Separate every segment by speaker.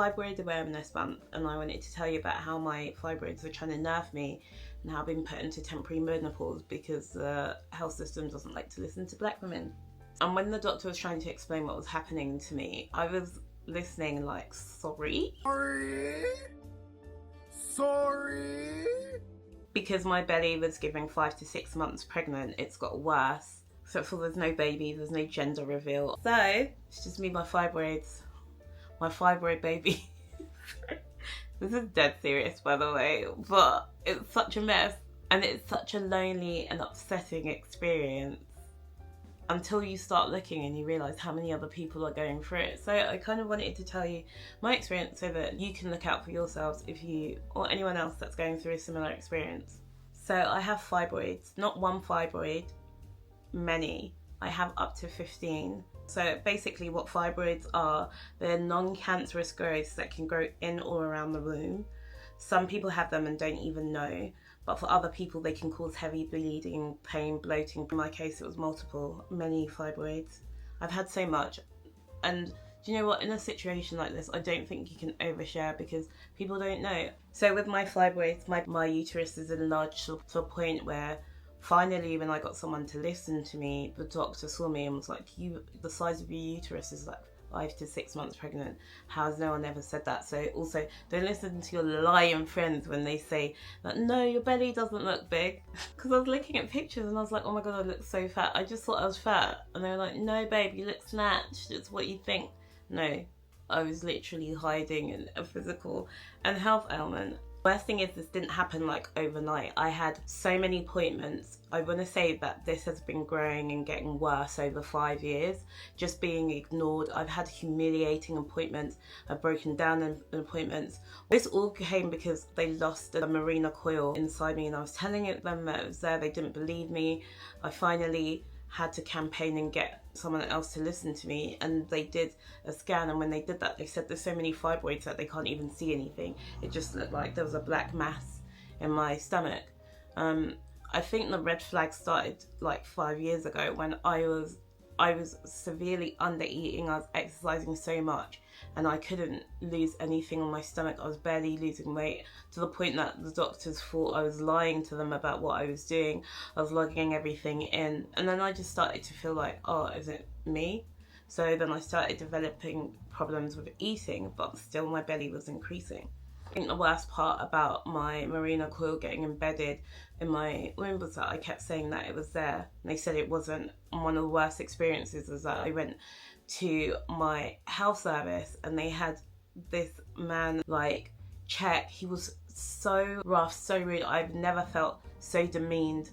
Speaker 1: Fibroid Awareness Month, and I wanted to tell you about how my fibroids are trying to nerf me and how I've been put into temporary menopause because the health system doesn't like to listen to black women. And when the doctor was trying to explain what was happening to me, I was listening like, sorry? Because my belly was giving 5 to 6 months pregnant, it's got worse. Except for there's no baby, there's no gender reveal. So, it's just me, my fibroids. My fibroid baby. This is dead serious, by the way, but it's such a mess. And it's such a lonely and upsetting experience until you start looking and you realise how many other people are going through it. So I kind of wanted to tell you my experience so that you can look out for yourselves if you, or anyone else that's going through a similar experience. So I have fibroids, not one fibroid, many. I have up to 15. So basically what fibroids are, they're non-cancerous growths that can grow in or around the womb. Some people have them and don't even know, but for other people they can cause heavy bleeding, pain, bloating. In my case it was many fibroids. I've had so much. And do you know what, in a situation like this I don't think you can overshare because people don't know. So with my fibroids, my uterus is enlarged to a point where finally, when I got someone to listen to me, the doctor saw me and was like, the size of your uterus is like 5 to 6 months pregnant. How has no one ever said that? So also, don't listen to your lying friends when they say that, no, your belly doesn't look big. Because I was looking at pictures and I was like, oh my God, I look so fat. I just thought I was fat. And they were like, no, babe, you look snatched. It's what you think. No, I was literally hiding a physical and health ailment. Worst thing is this didn't happen like overnight. I had so many appointments. I want to say that this has been growing and getting worse over 5 years, just being ignored. I've had humiliating appointments. I've broken down in appointments. This all came because they lost a marina coil inside me and I was telling them that it was there. They didn't believe me. I finally had to campaign and get someone else to listen to me, and they did a scan, and when they did that they said there's so many fibroids that they can't even see anything. It just looked like there was a black mass in my stomach. I think the red flag started like 5 years ago when I was severely under eating. I was exercising so much and I couldn't lose anything on my stomach. I was barely losing weight, to the point that the doctors thought I was lying to them about what I was doing. I was logging everything in, and then I just started to feel like, oh, is it me? So then I started developing problems with eating, but still my belly was increasing. I think the worst part about my marina coil getting embedded in my womb was that I kept saying that it was there, and they said it wasn't. And one of the worst experiences was that I went to my health service and they had this man like check. He was so rough, so rude. I've never felt so demeaned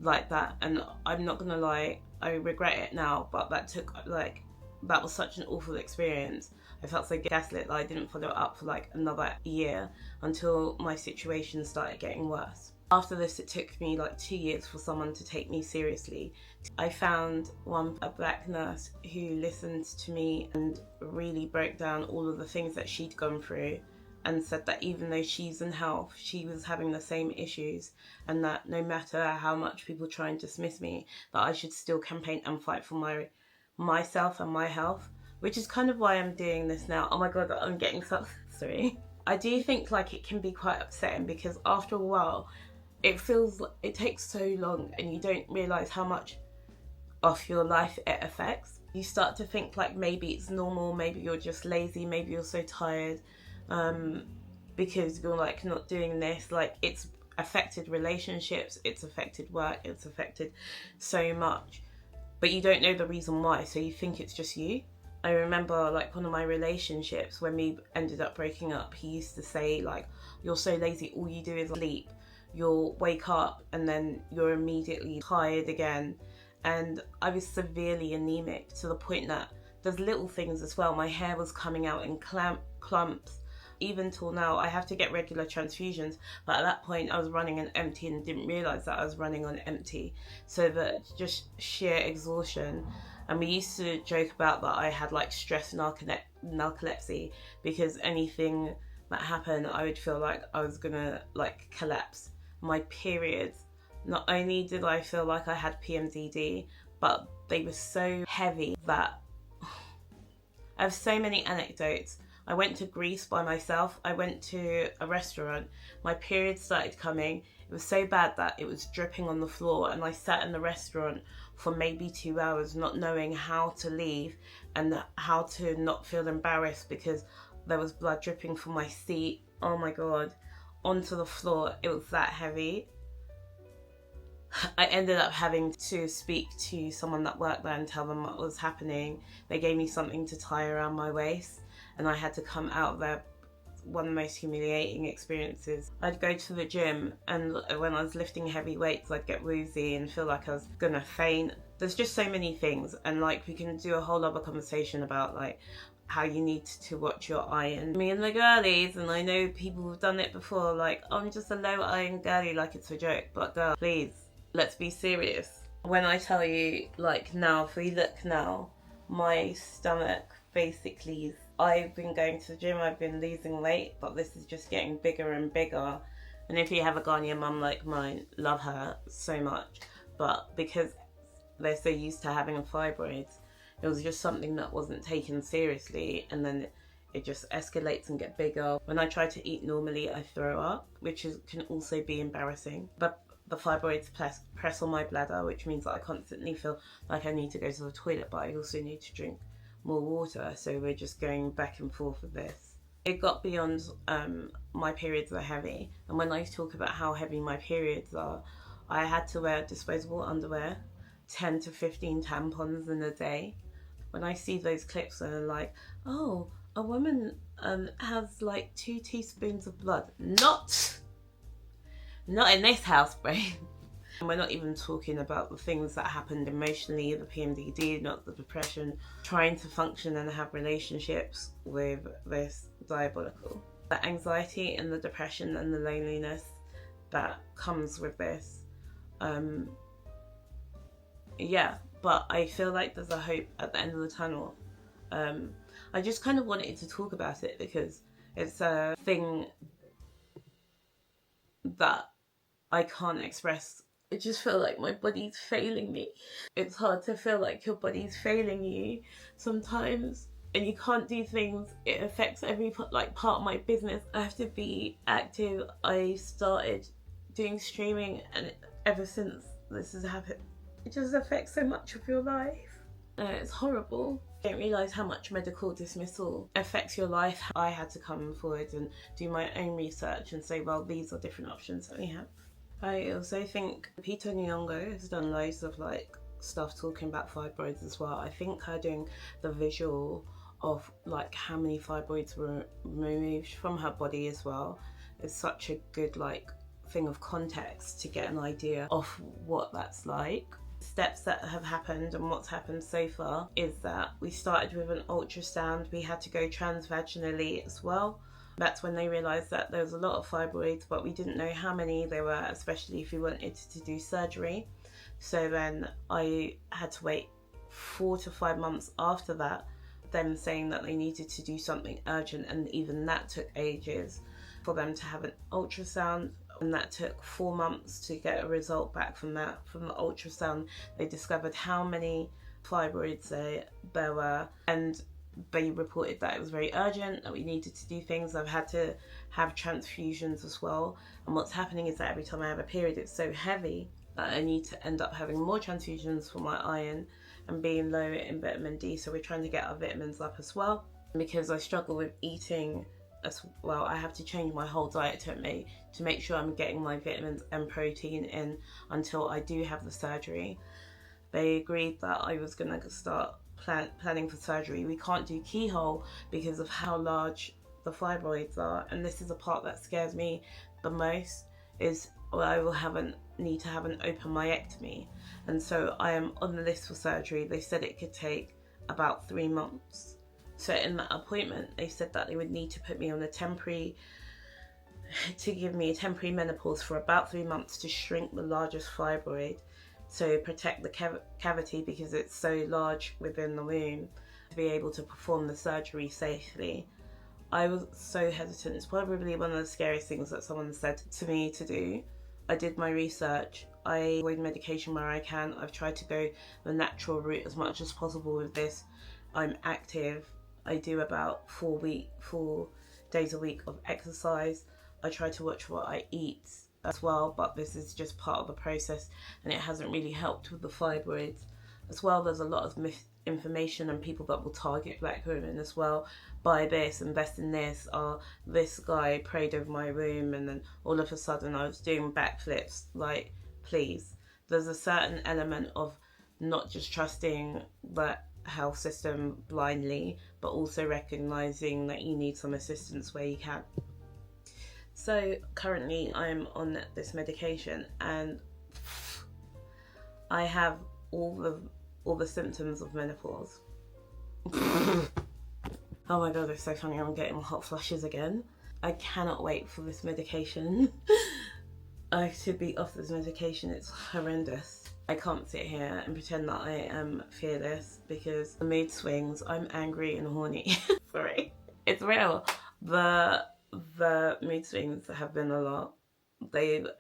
Speaker 1: like that, and I'm not gonna lie, I regret it now, but that was such an awful experience. I felt so gaslit that I didn't follow it up for like another year until my situation started getting worse. After this, it took me like 2 years for someone to take me seriously. I found a black nurse who listened to me and really broke down all of the things that she'd gone through, and said that even though she's in health, she was having the same issues, and that no matter how much people try and dismiss me, that I should still campaign and fight for myself and my health, which is kind of why I'm doing this now. Oh my God, I'm getting so sorry. I do think like it can be quite upsetting because after a while, it feels like it takes so long and you don't realise how much of your life it affects. You start to think like maybe it's normal, maybe you're just lazy, maybe you're so tired because you're like not doing this. Like it's affected relationships, it's affected work, it's affected so much, but you don't know the reason why, so you think it's just you. I remember like one of my relationships when we ended up breaking up, he used to say like, you're so lazy, all you do is sleep. You'll wake up and then you're immediately tired again. And I was severely anemic to the point that there's little things as well. My hair was coming out in clumps. Even till now, I have to get regular transfusions. But at that point, I was running on empty and didn't realise that I was running on empty. So that just sheer exhaustion. And we used to joke about that I had like stress narcolepsy, because anything that happened, I would feel like I was gonna like collapse. My periods, not only did I feel like I had PMDD, but they were so heavy that I have so many anecdotes I went to Greece by myself. I went to a restaurant. My period started coming. It was so bad that it was dripping on the floor, and I sat in the restaurant for maybe 2 hours not knowing how to leave and how to not feel embarrassed because there was blood dripping from my seat, oh my god, onto the floor. It was that heavy. I ended up having to speak to someone that worked there and tell them what was happening. They gave me something to tie around my waist, and I had to come out of there. One of the most humiliating experiences. I'd go to the gym, and when I was lifting heavy weights, I'd get woozy and feel like I was gonna faint. There's just so many things, and like we can do a whole other conversation about like how you need to watch your iron. Me and the girlies, and I know people have done it before, like, oh, I'm just a low iron girlie, like it's a joke. But girl, please, let's be serious. When I tell you, like now, if we look now, my stomach basically, I've been going to the gym, I've been losing weight, but this is just getting bigger and bigger. And if you have a Ghanaian mum like mine, love her so much. But because they're so used to having a fibroids, it was just something that wasn't taken seriously, and then it just escalates and get bigger. When I try to eat normally, I throw up, which can also be embarrassing. But the fibroids press on my bladder, which means that I constantly feel like I need to go to the toilet, but I also need to drink more water. So we're just going back and forth with this. It got beyond my periods are heavy, and when I talk about how heavy my periods are, I had to wear disposable underwear, 10 to 15 tampons in a day. When I see those clips and I'm like, oh, a woman has like 2 teaspoons of blood. Not in this house, brain. And we're not even talking about the things that happened emotionally, the PMDD, not the depression, trying to function and have relationships with this diabolical. The anxiety and the depression and the loneliness that comes with this. Yeah, but I feel like there's a hope at the end of the tunnel. I just kind of wanted to talk about it because it's a thing that I can't express. I just feel like my body's failing me. It's hard to feel like your body's failing you sometimes, and you can't do things. It affects every part of my business. I have to be active. I started doing streaming, and ever since this has happened, it just affects so much of your life. It's horrible. I didn't realise how much medical dismissal affects your life. I had to come forward and do my own research and say, well, these are different options that we have. I also think Peter Nyong'o has done loads of like stuff talking about fibroids as well. I think her doing the visual of like how many fibroids were removed from her body as well is such a good like thing of context to get an idea of what that's like. Steps that have happened and what's happened so far is that we started with an ultrasound. We had to go transvaginally as well. That's when they realised that there was a lot of fibroids, but we didn't know how many there were, especially if we wanted to do surgery. So then I had to wait 4 to 5 months after that, them saying that they needed to do something urgent, and even that took ages for them to have an ultrasound. And that took 4 months to get a result back from that. From the ultrasound, they discovered how many fibroids there were, and they reported that it was very urgent, that we needed to do things. I've had to have transfusions as well. And what's happening is that every time I have a period, it's so heavy that I need to end up having more transfusions for my iron and being low in vitamin D. So we're trying to get our vitamins up as well. Because I struggle with eating as well, I have to change my whole diet to make sure I'm getting my vitamins and protein in until I do have the surgery. They agreed that I was going to start planning for surgery. We can't do keyhole because of how large the fibroids are, and this is the part that scares me the most, is I will need to have an open myectomy, and so I am on the list for surgery. They said it could take about 3 months. So in that appointment, they said that they would need to put me on give me a temporary menopause for about 3 months to shrink the largest fibroid, so protect the cavity because it's so large within the womb, to be able to perform the surgery safely. I was so hesitant. It's probably one of the scariest things that someone said to me to do. I did my research. I avoid medication where I can. I've tried to go the natural route as much as possible with this. I'm active. I do about 4 days a week of exercise. I try to watch what I eat as well, but this is just part of the process and it hasn't really helped with the fibroids. As well, there's a lot of misinformation and people that will target black women as well. Buy this, invest in this, or this guy prayed over my room and then all of a sudden I was doing backflips. Like, please, there's a certain element of not just trusting the health system blindly, but also recognizing that you need some assistance where you can. So currently I'm on this medication and I have all the symptoms of menopause. Oh my god, it's so funny, I'm getting hot flushes again. I cannot wait for this medication. I should be off this medication, it's horrendous. I can't sit here and pretend that I am fearless because the mood swings, I'm angry and horny. Sorry, it's real. The mood swings have been a lot.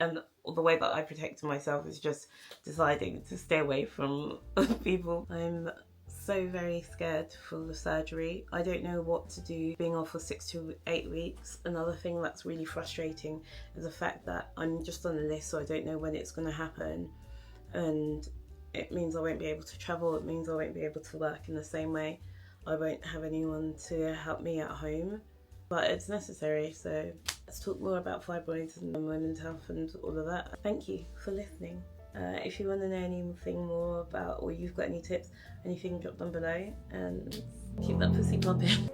Speaker 1: And the way that I protect myself is just deciding to stay away from people. I'm so very scared for the surgery. I don't know what to do being off for 6 to 8 weeks. Another thing that's really frustrating is the fact that I'm just on a list, so I don't know when it's going to happen. And it means I won't be able to travel. It means I won't be able to work in the same way. I won't have anyone to help me at home. But it's necessary, so let's talk more about fibroids and women's health and all of that. Thank you for listening. If you want to know anything more about, or you've got any tips, anything, drop them below and keep that pussy popping.